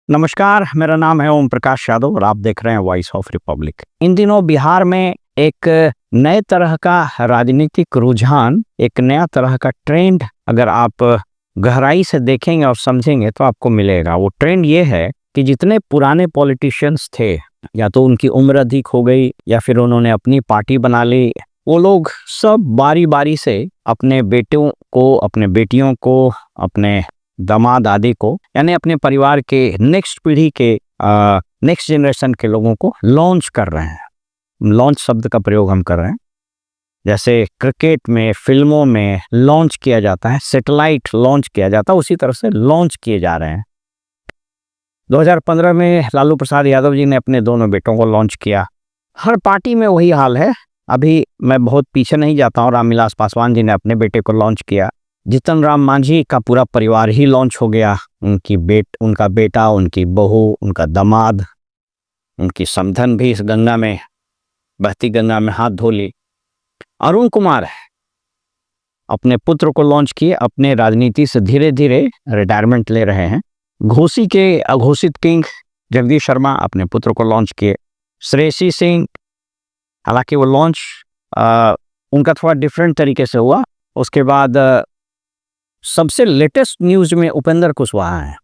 नमस्कार, मेरा नाम है ओम प्रकाश यादव और आप देख रहे हैं वॉइस ऑफ रिपब्लिक। इन दिनों बिहार में एक नए तरह का राजनीतिक रुझान, एक नया तरह का ट्रेंड अगर आप गहराई से देखेंगे और समझेंगे तो आपको मिलेगा। वो ट्रेंड ये है कि जितने पुराने पॉलिटिशियंस थे, या तो उनकी उम्र अधिक हो गई या फिर उन्होंने अपनी पार्टी बना ली, वो लोग सब बारी बारी से अपने बेटों को, अपने बेटियों को, अपने दामाद आदि को, यानी अपने परिवार के नेक्स्ट पीढ़ी के नेक्स्ट जनरेशन के लोगों को लॉन्च कर रहे हैं। लॉन्च शब्द का प्रयोग हम कर रहे हैं, जैसे क्रिकेट में, फिल्मों में लॉन्च किया जाता है, सैटेलाइट लॉन्च किया जाता है, उसी तरह से लॉन्च किए जा रहे हैं। 2015 में लालू प्रसाद यादव जी ने अपने दोनों बेटों को लॉन्च किया। हर पार्टी में वही हाल है। अभी मैं बहुत पीछे नहीं जाता हूँ, रामविलास पासवान जी ने अपने बेटे को लॉन्च किया। जीतन राम मांझी का पूरा परिवार ही लॉन्च हो गया। उनका बेटा, उनकी बहू, उनका दामाद, उनकी समधन भी इस गंगा में, बहती गंगा में हाथ धो ली। अरुण कुमार अपने पुत्र को लॉन्च किए, अपने राजनीति से धीरे धीरे रिटायरमेंट ले रहे हैं। घोसी के अघोषित किंग जगदीश शर्मा अपने पुत्र को लॉन्च किए। श्रेयसी सिंह, हालांकि वो लॉन्च उनका थोड़ा डिफरेंट तरीके से हुआ। उसके बाद सबसे लेटेस्ट न्यूज में उपेंद्र कुशवाहा है।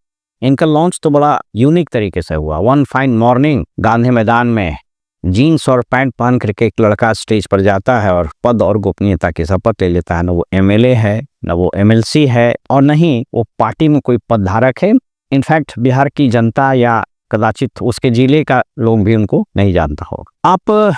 इनका लॉन्च तो बड़ा यूनिक तरीके से हुआ। वन फाइन मॉर्निंग गांधी मैदान में जीन्स और पैंट पहन करके एक लड़का स्टेज पर जाता है और पद और गोपनीयता की शपथ ले लेता है। न वो एमएलए है, न वो एमएलसी है, और न ही वो पार्टी में कोई पदधारक है। इनफैक्ट बिहार की जनता या कदाचित उसके जिले का लोग भी उनको नहीं जानता होगा। आप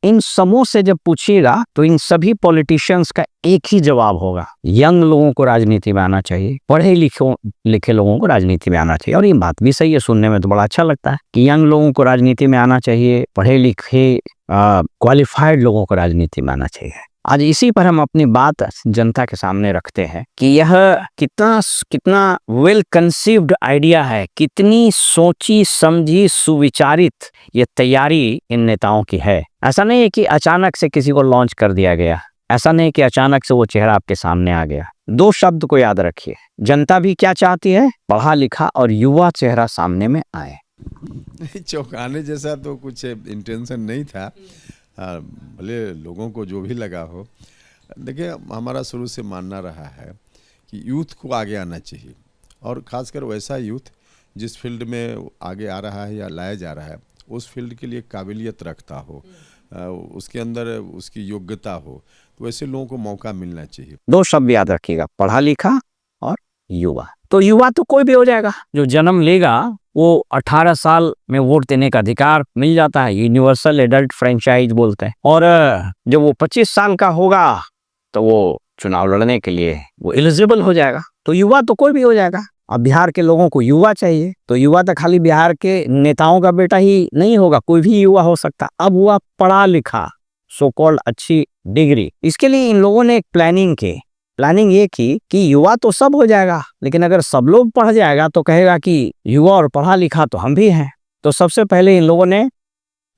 इन समूह से जब पूछिएगा तो इन सभी पॉलिटिशियंस का एक ही जवाब होगा, यंग लोगों को राजनीति में आना चाहिए, पढ़े लिखे लोगों को राजनीति में आना चाहिए। और ये बात भी सही है, सुनने में तो बड़ा अच्छा लगता है कि यंग लोगों को राजनीति में आना चाहिए, पढ़े लिखे क्वालिफाइड लोगों को राजनीति में आना चाहिए। आज इसी पर हम अपनी बात जनता के सामने रखते हैं कि यह कितना वेल कंसीव्ड आइडिया है, कितनी सोची समझी सुविचारित ये तैयारी इन नेताओं की है। ऐसा नहीं है कि अचानक से किसी को लॉन्च कर दिया गया, ऐसा नहीं कि अचानक से वो चेहरा आपके सामने आ गया। दो शब्द को याद रखिए, जनता भी क्या चाहती है, पढ़ा लिखा और युवा चेहरा सामने में आए। चौंकाने जैसा तो कुछ इंटेंशन नहीं था, भले लोगों को जो भी लगा हो। देखिए, हमारा शुरू से मानना रहा है कि यूथ को आगे आना चाहिए, और ख़ासकर वैसा यूथ जिस फील्ड में आगे आ रहा है या लाया जा रहा है उस फील्ड के लिए काबिलियत रखता हो, उसके अंदर उसकी योग्यता हो, तो वैसे लोगों को मौका मिलना चाहिए। दो शब्द याद रखिएगा, पढ़ा लिखा और युवा। तो युवा तो कोई भी हो जाएगा, जो जन्म लेगा वो 18 साल में वोट देने का अधिकार मिल जाता है, यूनिवर्सल एडल्ट फ्रेंचाइज बोलते हैं। और जब वो 25 साल का होगा तो वो चुनाव लड़ने के लिए वो एलिजिबल हो जाएगा। तो युवा तो कोई भी हो जाएगा। अब बिहार के लोगों को युवा चाहिए, तो युवा तो खाली बिहार के नेताओं का बेटा ही नहीं होगा, कोई भी युवा हो सकता। अब हुआ पढ़ा लिखा, सो कॉल्ड अच्छी डिग्री। इसके लिए इन लोगों ने एक प्लानिंग ये की कि युवा तो सब हो जाएगा, लेकिन अगर सब लोग पढ़ जाएगा तो कहेगा कि युवा और पढ़ा लिखा तो हम भी हैं। तो सबसे पहले इन लोगों ने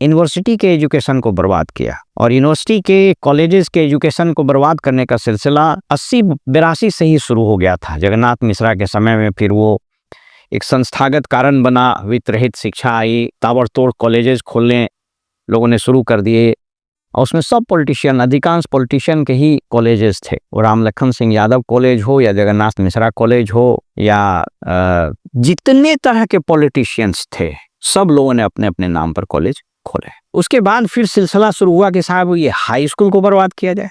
यूनिवर्सिटी के एजुकेशन को बर्बाद किया, और यूनिवर्सिटी के कॉलेजेस के एजुकेशन को बर्बाद करने का सिलसिला 80-82 से ही शुरू हो गया था, जगन्नाथ मिश्रा के समय में। फिर वो एक संस्थागत कारण बना, वित्त रहित शिक्षा आई, ताबड़तोड़ कॉलेजेस खोलने लोगों ने शुरू कर दिए, और उसमें सब पॉलिटिशियन, अधिकांश पॉलिटिशियन के ही कॉलेजेस थे। वो राम लखन सिंह यादव कॉलेज हो या जगन्नाथ मिश्रा कॉलेज हो या जितने तरह के पॉलिटिशियंस थे, सब लोगों ने अपने अपने नाम पर कॉलेज खोले। उसके बाद फिर सिलसिला शुरू हुआ कि साहब ये हाई स्कूल को बर्बाद किया जाए।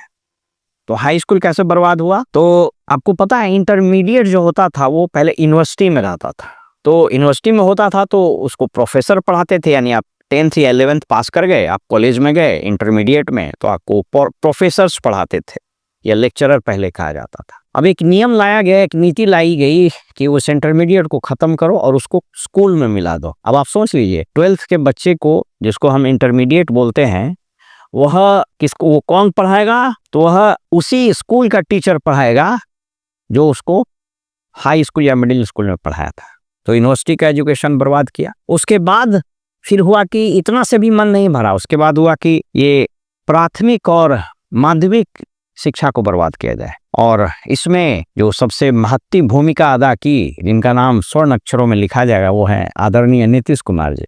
तो हाई स्कूल कैसे बर्बाद हुआ, तो आपको पता है इंटरमीडिएट जो होता था वो पहले यूनिवर्सिटी में रहता था। तो यूनिवर्सिटी में होता था तो उसको प्रोफेसर पढ़ाते थे, यानी आप 10th या 11th पास कर गए, आप कॉलेज में गए इंटरमीडिएट में, तो आपको प्रोफेसर्स पढ़ाते थे, या लेक्चरर पहले कहा जाता था। अब एक नियम लाया गया, एक नीति लाई गई कि उस इंटरमीडिएट को खत्म करो और उसको स्कूल में मिला दो। अब आप सोच लीजिए, 12th के बच्चे को, जिसको हम इंटरमीडिएट बोलते हैं, वो कौन पढ़ाएगा, तो वह उसी स्कूल का टीचर पढ़ाएगा जो उसको हाई स्कूल या मिडिल स्कूल में पढ़ाया था। तो यूनिवर्सिटी का एजुकेशन बर्बाद किया। उसके बाद फिर हुआ कि इतना से भी मन नहीं भरा, उसके बाद हुआ कि ये प्राथमिक और माध्यमिक शिक्षा को बर्बाद किया जाए। और इसमें जो सबसे महत्वपूर्ण भूमिका अदा की, जिनका नाम स्वर्ण अक्षरों में लिखा जाएगा, वो है आदरणीय नीतीश कुमार जी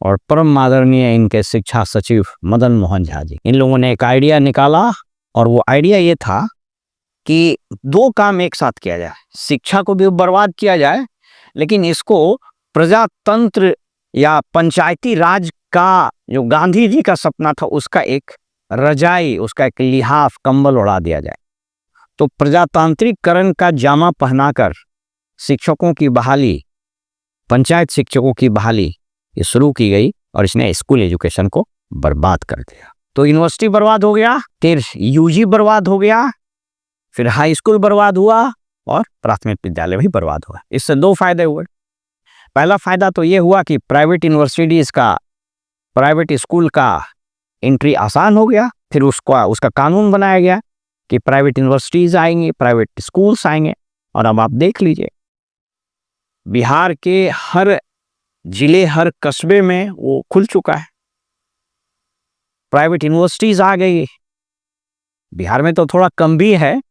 और परम आदरणीय इनके शिक्षा सचिव मदन मोहन झा जी। इन लोगों ने एक आइडिया निकाला और वो आइडिया ये था कि दो काम एक साथ किया जाए, शिक्षा को भी बर्बाद किया जाए, लेकिन इसको प्रजातंत्र या पंचायती राज का जो गांधी जी का सपना था उसका एक रजाई, उसका एक लिहाफ, कंबल उड़ा दिया जाए। तो प्रजातांत्रिकरण का जामा पहनाकर शिक्षकों की बहाली, पंचायत शिक्षकों की बहाली ये शुरू की गई और इसने स्कूल एजुकेशन को बर्बाद कर दिया। तो यूनिवर्सिटी बर्बाद हो गया, फिर यूजी बर्बाद हो गया, फिर हाई स्कूल बर्बाद हुआ और प्राथमिक विद्यालय भी बर्बाद हुआ। इससे दो फायदे हुए। पहला फायदा तो ये हुआ कि प्राइवेट यूनिवर्सिटीज का, प्राइवेट स्कूल का एंट्री आसान हो गया। फिर उसका कानून बनाया गया कि प्राइवेट यूनिवर्सिटीज आएंगे, प्राइवेट स्कूल्स आएंगे। और अब आप देख लीजिए, बिहार के हर जिले, हर कस्बे में वो खुल चुका है, प्राइवेट यूनिवर्सिटीज आ गई। बिहार में तो थोड़ा कम भी है,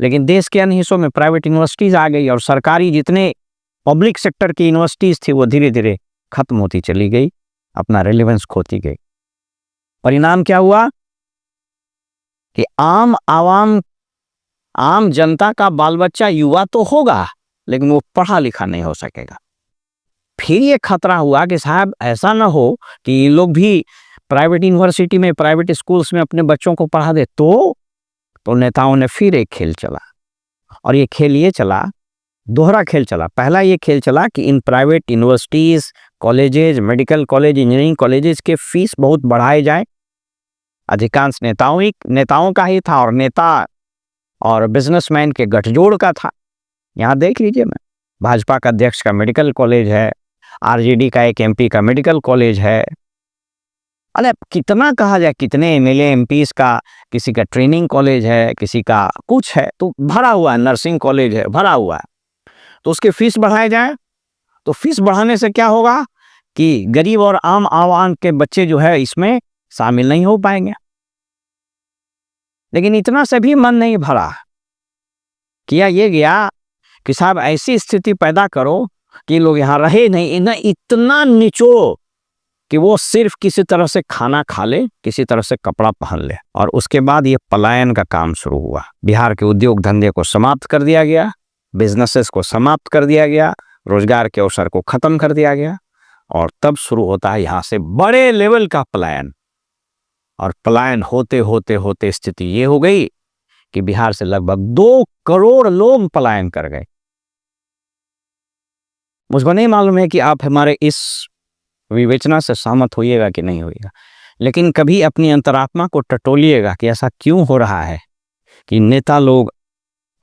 लेकिन देश के अन्य हिस्सों में प्राइवेट यूनिवर्सिटीज आ गई और सरकारी जितने पब्लिक सेक्टर की यूनिवर्सिटीज थी वो धीरे धीरे खत्म होती चली गई, अपना रेलेवेंस खोती गई। परिणाम क्या हुआ कि आम जनता का बाल बच्चा, युवा तो होगा, लेकिन वो पढ़ा लिखा नहीं हो सकेगा। फिर ये खतरा हुआ कि साहब ऐसा ना हो कि ये लोग भी प्राइवेट यूनिवर्सिटी में, प्राइवेट स्कूल्स में अपने बच्चों को पढ़ा दे। तो नेताओं ने फिर एक खेल चला, और ये खेल ये चला, दोहरा खेल चला। पहला ये खेल चला कि in private universities, colleges, medical college, engineering colleges के फीस बहुत बढ़ाए जाए। अधिकांश नेताओं का ही था और नेता और बिजनेसमैन के गठजोड़ का था। यहाँ देख लीजिए, मैं भाजपा का अध्यक्ष का मेडिकल कॉलेज है, आरजेडी का एक एमपी का मेडिकल कॉलेज है। अरे कितना कहा जाए, कितने एमएलए एमपीस का, किसी का ट्रेनिंग कॉलेज है, किसी का कुछ है, तो भरा हुआ है, नर्सिंग कॉलेज है, भरा हुआ है। तो उसके फीस बढ़ाए जाए, तो फीस बढ़ाने से क्या होगा कि गरीब और आम आवाम के बच्चे जो है इसमें शामिल नहीं हो पाएंगे। लेकिन इतना से भी मन नहीं भरा। किया ये गया कि साहब ऐसी स्थिति पैदा करो कि लोग यहाँ रहे नहीं, इन्हें इतना निचो कि वो सिर्फ किसी तरह से खाना खा ले, किसी तरह से कपड़ा पहन ले। और उसके बाद ये पलायन का काम शुरू हुआ। बिहार के उद्योग धंधे को समाप्त कर दिया गया, बिजनेसेस को समाप्त कर दिया गया, रोजगार के अवसर को खत्म कर दिया गया, और तब शुरू होता है यहाँ से बड़े लेवल का पलायन। और पलायन होते होते होते स्थिति ये हो गई कि बिहार से लगभग 2 करोड़ लोग पलायन कर गए। मुझको नहीं मालूम है कि आप हमारे इस विवेचना से सहमत होइएगा कि नहीं होइएगा, लेकिन कभी अपनी अंतरात्मा को टटोलिएगा कि ऐसा क्यों हो रहा है कि नेता लोग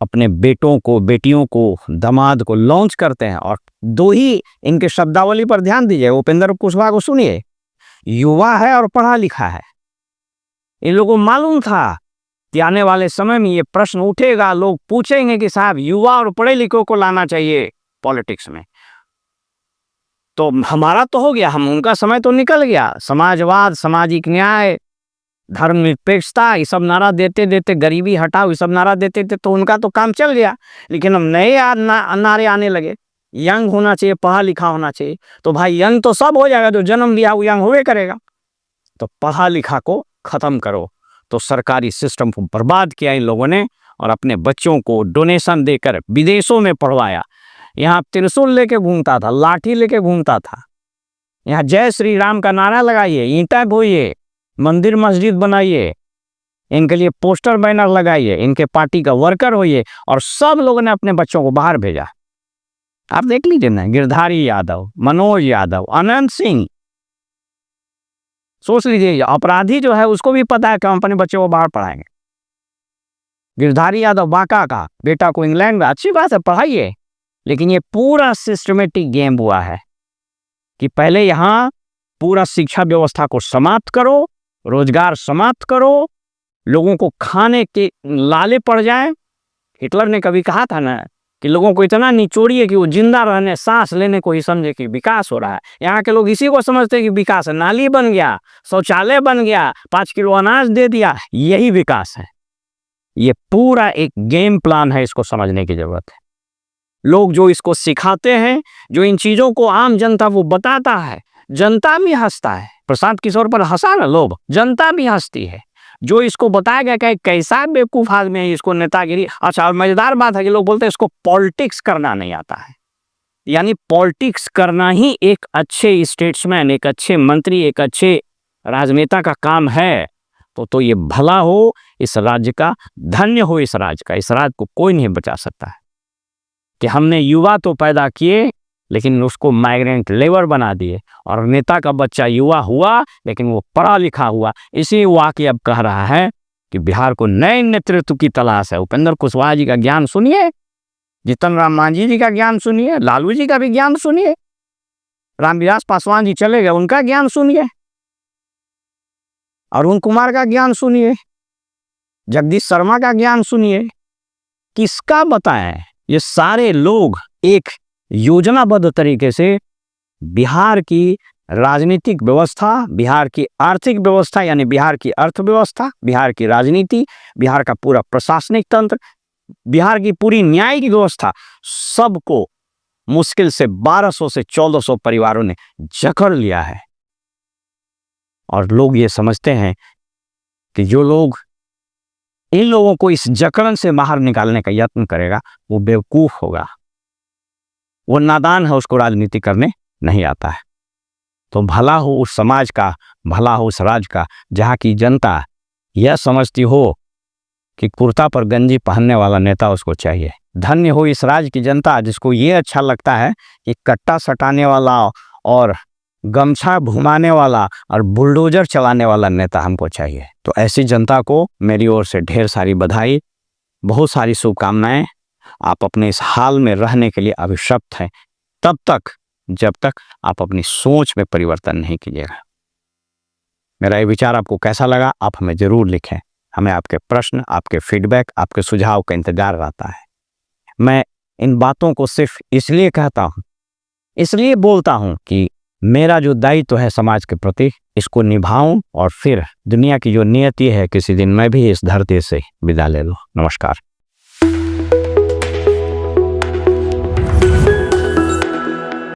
अपने बेटों को, बेटियों को, दामाद को लॉन्च करते हैं। और दो ही इनके शब्दावली पर ध्यान दीजिए, उपेंद्र कुशवाहा को सुनिए, युवा है और पढ़ा लिखा है। इन लोगों को मालूम था कि आने वाले समय में ये प्रश्न उठेगा, लोग पूछेंगे कि साहब युवा और पढ़े लिखों को लाना चाहिए पॉलिटिक्स में। तो हमारा तो हो गया, हम उनका समय तो निकल गया। समाजवाद, सामाजिक न्याय, धर्मनिरपेक्षता, ये सब नारा देते देते, गरीबी हटाओ, ये सब नारा देते थे, तो उनका तो काम चल गया। लेकिन हम नए नारे आने लगे, यंग होना चाहिए, पढ़ा लिखा होना चाहिए। तो भाई यंग तो सब हो जाएगा, जो जन्म लिया वो यंग होवे करेगा। तो पढ़ा लिखा को खत्म करो। तो सरकारी सिस्टम को बर्बाद किया इन लोगों ने और अपने बच्चों को डोनेशन देकर विदेशों में पढ़वाया। यहाँ त्रिशूल लेके घूमता था, लाठी लेके घूमता था। यहाँ जय श्री राम का नारा लगाइए, ईंटा बोइए, मंदिर मस्जिद बनाइए, इनके लिए पोस्टर बैनर लगाइए, इनके पार्टी का वर्कर होइए, और सब लोगों ने अपने बच्चों को बाहर भेजा। आप देख लीजिए ना, गिरधारी यादव, मनोज यादव, अनंत सिंह। सोच लीजिए, अपराधी जो है उसको भी पता है कि हम अपने बच्चों को बाहर पढ़ाएंगे। गिरधारी यादव बांका का बेटा को इंग्लैंड में, अच्छी बात है, पढ़ाइए। लेकिन ये पूरा सिस्टमेटिक गेम हुआ है कि पहले यहाँ पूरा शिक्षा व्यवस्था को समाप्त करो, रोजगार समाप्त करो, लोगों को खाने के लाले पड़ जाए। हिटलर ने कभी कहा था ना कि लोगों को इतना निचोड़िए कि वो जिंदा रहने, सांस लेने को ही समझे कि विकास हो रहा है। यहाँ के लोग इसी को समझते हैं कि विकास है। नाली बन गया, शौचालय बन गया, 5 किलो अनाज दे दिया, यही विकास है। ये पूरा एक गेम प्लान है, इसको समझने की जरूरत है। लोग जो इसको सिखाते हैं, जो इन चीजों को आम जनता वो बताता है, जनता भी हंसता है। प्रशांत किशोर पर हंसा ना लोग, जनता भी हंसती है। जो इसको बताया गया कि कैसा बेवकूफ आदमी है, इसको नेतागिरी। अच्छा, और मजेदार बात है कि लोग बोलते हैं इसको पॉलिटिक्स करना नहीं आता है। यानी पॉलिटिक्स करना ही एक अच्छे स्टेट्समैन, एक अच्छे मंत्री, एक अच्छे राजनेता का काम है। तो ये भला हो इस राज्य का, धन्य हो इस राज्य का। इस राज्य को कोई नहीं बचा सकता है कि हमने युवा तो पैदा किए लेकिन उसको माइग्रेंट लेबर बना दिए, और नेता का बच्चा युवा हुआ लेकिन वो पढ़ा लिखा हुआ। इसी युवा की अब कह रहा है कि बिहार को नए नेतृत्व की तलाश है। उपेंद्र कुशवाहा जी का ज्ञान सुनिए, जीतन राम मांझी जी का ज्ञान सुनिए, लालू जी का भी ज्ञान सुनिए, रामविलास पासवान जी चले गए, उनका ज्ञान सुनिए, अरुण कुमार का ज्ञान सुनिए, जगदीश शर्मा का ज्ञान सुनिए। किसका बताएं? ये सारे लोग एक योजनाबद्ध तरीके से बिहार की राजनीतिक व्यवस्था, बिहार की आर्थिक व्यवस्था यानी बिहार की अर्थव्यवस्था, बिहार की राजनीति, बिहार का पूरा प्रशासनिक तंत्र, बिहार की पूरी न्यायिक व्यवस्था, सबको मुश्किल से 1200 से 1400 परिवारों ने जकड़ लिया है। और लोग ये समझते हैं कि जो लोग इन लोगों को इस जकड़न से बाहर निकालने का यत्न करेगा वो बेवकूफ होगा, वो नादान है, उसको राजनीति करने नहीं आता है। तो भला हो उस समाज का, भला हो उस राज्य का जहाँ की जनता यह समझती हो कि कुर्ता पर गंजी पहनने वाला नेता उसको चाहिए। धन्य हो इस राज्य की जनता जिसको ये अच्छा लगता है कि कट्टा सटाने वाला और गमछा घुमाने वाला और बुलडोजर चलाने वाला नेता हमको चाहिए। तो ऐसी जनता को मेरी ओर से ढेर सारी बधाई, बहुत सारी शुभकामनाएं। आप अपने इस हाल में रहने के लिए अभिशप्त हैं तब तक जब तक आप अपनी सोच में परिवर्तन नहीं कीजिएगा। मेरा ये विचार आपको कैसा लगा आप हमें जरूर लिखें। हमें आपके प्रश्न, आपके फीडबैक, आपके सुझाव का इंतजार रहता है। मैं इन बातों को सिर्फ इसलिए कहता हूँ, इसलिए बोलता हूँ कि मेरा जो दायित्व है समाज के प्रति, इसको निभाऊं और फिर दुनिया की जो नियति है किसी दिन मैं भी इस धरती से विदा ले लूं। नमस्कार।